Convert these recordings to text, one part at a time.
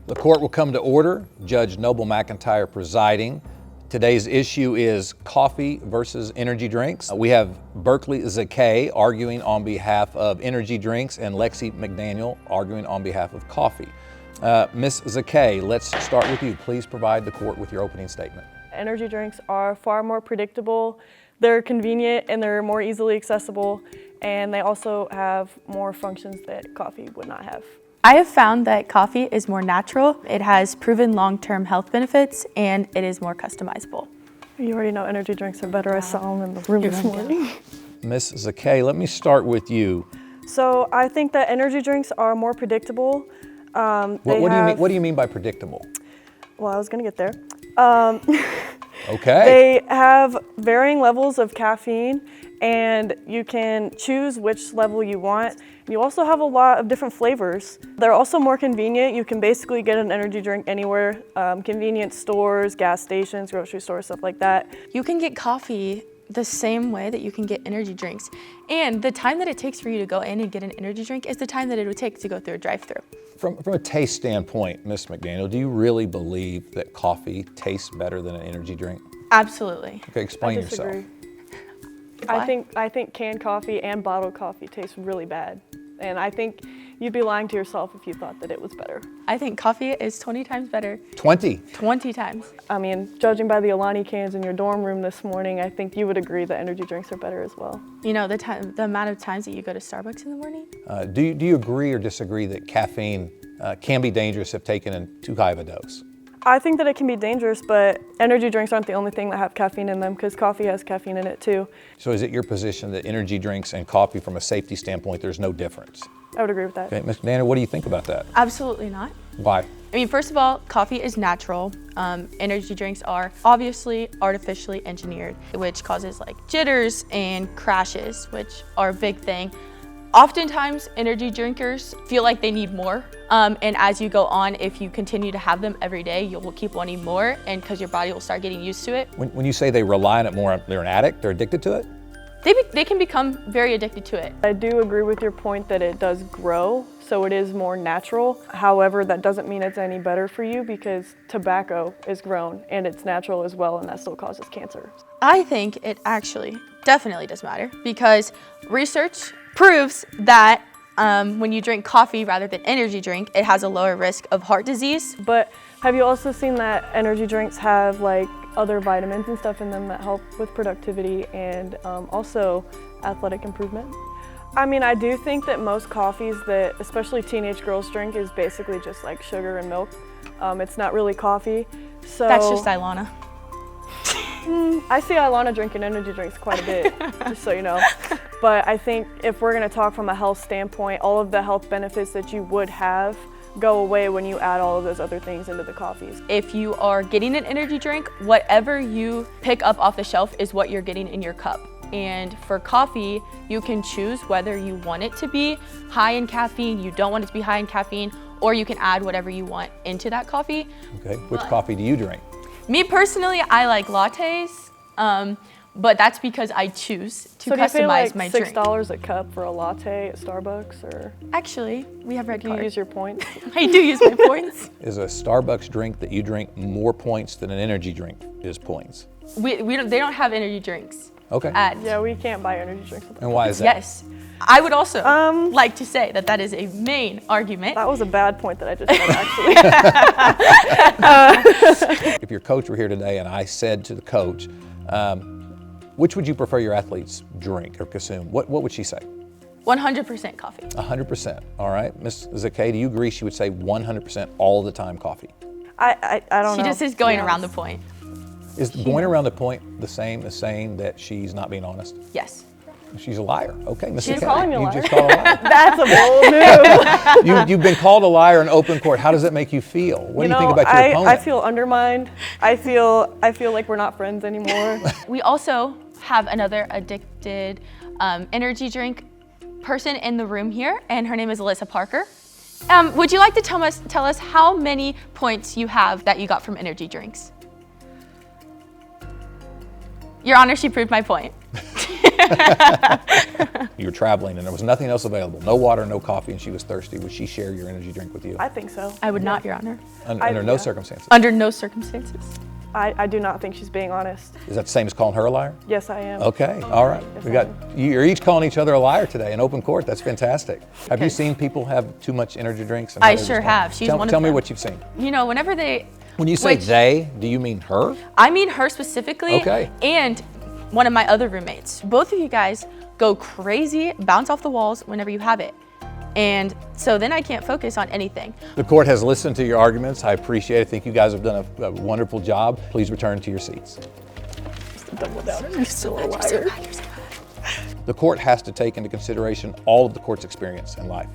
The court will come to order. Judge Noble McIntyre presiding. Today's issue is coffee versus energy drinks. We have Berkley Zache arguing on behalf of energy drinks and Lexi McDaniel arguing on behalf of coffee. Ms. Zache, let's start with you. Please provide the court with your opening statement. Energy drinks are far more predictable, they're convenient, and they're more easily accessible, and they also have more functions that coffee would not have. I have found that coffee is more natural, it has proven long-term health benefits, and it is more customizable. You already know energy drinks are better. I saw them in the room this morning. Ms. Zache, let me start with you. So I think that energy drinks are more predictable. What do you mean by predictable? Well, I was gonna get there. Okay. They have varying levels of caffeine, and you can choose which level you want. You also have a lot of different flavors. They're also more convenient. You can basically get an energy drink anywhere, convenience stores, gas stations, grocery stores, stuff like that. You can get coffee the same way that you can get energy drinks. And the time that it takes for you to go in and get an energy drink is the time that it would take to go through a drive-thru. From a taste standpoint, Ms. McDaniel, do you really believe that coffee tastes better than an energy drink? Absolutely. Okay, explain yourself. Why? I think canned coffee and bottled coffee taste really bad. And I think you'd be lying to yourself if you thought that it was better. I think coffee is 20 times better. 20? 20 times. I mean, judging by the Alani cans in your dorm room this morning, I think you would agree that energy drinks are better as well. You know, the amount of times that you go to Starbucks in the morning? Do you agree or disagree that caffeine can be dangerous if taken in too high of a dose? I think that it can be dangerous, but energy drinks aren't the only thing that have caffeine in them, because coffee has caffeine in it too. So is it your position that energy drinks and coffee, from a safety standpoint, there's no difference? I would agree with that. Okay, Ms. McDaniel, what do you think about that? Absolutely not. Why? I mean, first of all, coffee is natural. Energy drinks are obviously artificially engineered, which causes like jitters and crashes, which are a big thing. Oftentimes, energy drinkers feel like they need more, and as you go on, if you continue to have them every day, you will keep wanting more, and because your body will start getting used to it. When you say they rely on it more, they're an addict, they're addicted to it? They can become very addicted to it. I do agree with your point that it does grow, so it is more natural. However, that doesn't mean it's any better for you, because tobacco is grown and it's natural as well, and that still causes cancer. I think it actually definitely does matter, because research proves that when you drink coffee rather than energy drink, it has a lower risk of heart disease. But have you also seen that energy drinks have like other vitamins and stuff in them that help with productivity and also athletic improvement? I mean, I do think that most coffees that especially teenage girls drink is basically just like sugar and milk. It's not really coffee. So That's just Ilana. I see Ilana drinking energy drinks quite a bit, just so you know. But I think if we're gonna talk from a health standpoint, all of the health benefits that you would have go away when you add all of those other things into the coffees. If you are getting an energy drink, whatever you pick up off the shelf is what you're getting in your cup. And for coffee, you can choose whether you want it to be high in caffeine, you don't want it to be high in caffeine, or you can add whatever you want into that coffee. Okay, which coffee do you drink? Me personally, I like lattes, but that's because I choose to customize my drink. So do you pay like $6 a cup for a latte at Starbucks, or? Actually, we have red Do you cards. use your points? I do use my points. Is a Starbucks drink that you drink more points than an energy drink is points? They don't have energy drinks. Okay. Yeah, we can't buy energy drinks with them. And why is that? Yes. I would also like to say that that is a main argument. That was a bad point that I just said, actually. If your coach were here today and I said to the coach, which would you prefer your athletes drink or consume? What would she say? 100% coffee. 100%. All right. Ms. Zache, do you agree she would say 100% all the time coffee? I don't know. She just is going around the point. Is going around the point the same as saying that she's not being honest? Yes. She's a liar. Okay, Ms. She's Zache, calling me a liar. You just called a liar. That's a bold move. You've been called a liar in open court. How does that make you feel? What do you think about your opponent? I feel undermined. I feel like we're not friends anymore. We also have another addicted energy drink person in the room here, and her name is Alyssa Parker. Would you like to tell us how many points you have that you got from energy drinks? Your Honor, she proved my point. You were traveling and there was nothing else available, no water, no coffee, and she was thirsty. Would she share your energy drink with you? I think so. I would not, Your Honor. Under no circumstances. Under no circumstances. I do not think she's being honest. Is that the same as calling her a liar? Yes, I am. Okay, all right. Yes, You're each calling each other a liar today in open court. That's fantastic. Have you seen people have too much energy drinks? And how I they sure respond? have. She's one of Tell me them. what you've seen. You know, whenever they, When you say Which- they, do you mean her? I mean her specifically, Okay. and one of my other roommates. Both of you guys go crazy, bounce off the walls whenever you have it. And so then I can't focus on anything. The court has listened to your arguments. I appreciate it. I think you guys have done a wonderful job. Please return to your seats. You're still a liar. The court has to take into consideration all of the court's experience in life.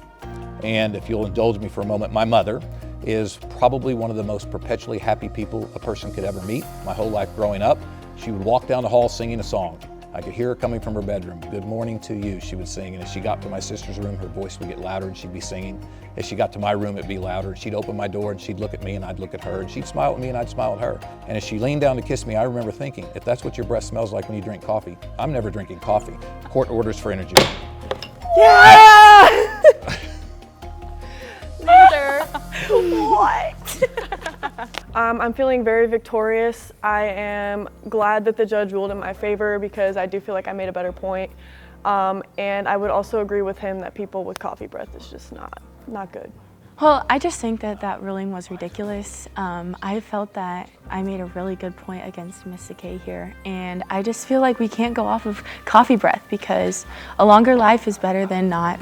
And if you'll indulge me for a moment, my mother is probably one of the most perpetually happy people a person could ever meet. My whole life growing up, she would walk down the hall singing a song. I could hear her coming from her bedroom. Good morning to you, she would sing. And as she got to my sister's room, her voice would get louder and she'd be singing. As she got to my room, it'd be louder. She'd open my door and she'd look at me and I'd look at her. And she'd smile at me and I'd smile at her. And as she leaned down to kiss me, I remember thinking, if that's what your breath smells like when you drink coffee, I'm never drinking coffee. Court orders for energy. Yeah! What? I'm feeling very victorious. I am glad that the judge ruled in my favor because I do feel like I made a better point. And I would also agree with him that people with coffee breath is just not good. Well, I just think that that ruling was ridiculous. I felt that I made a really good point against Miss Zache here, and I just feel like we can't go off of coffee breath because a longer life is better than not.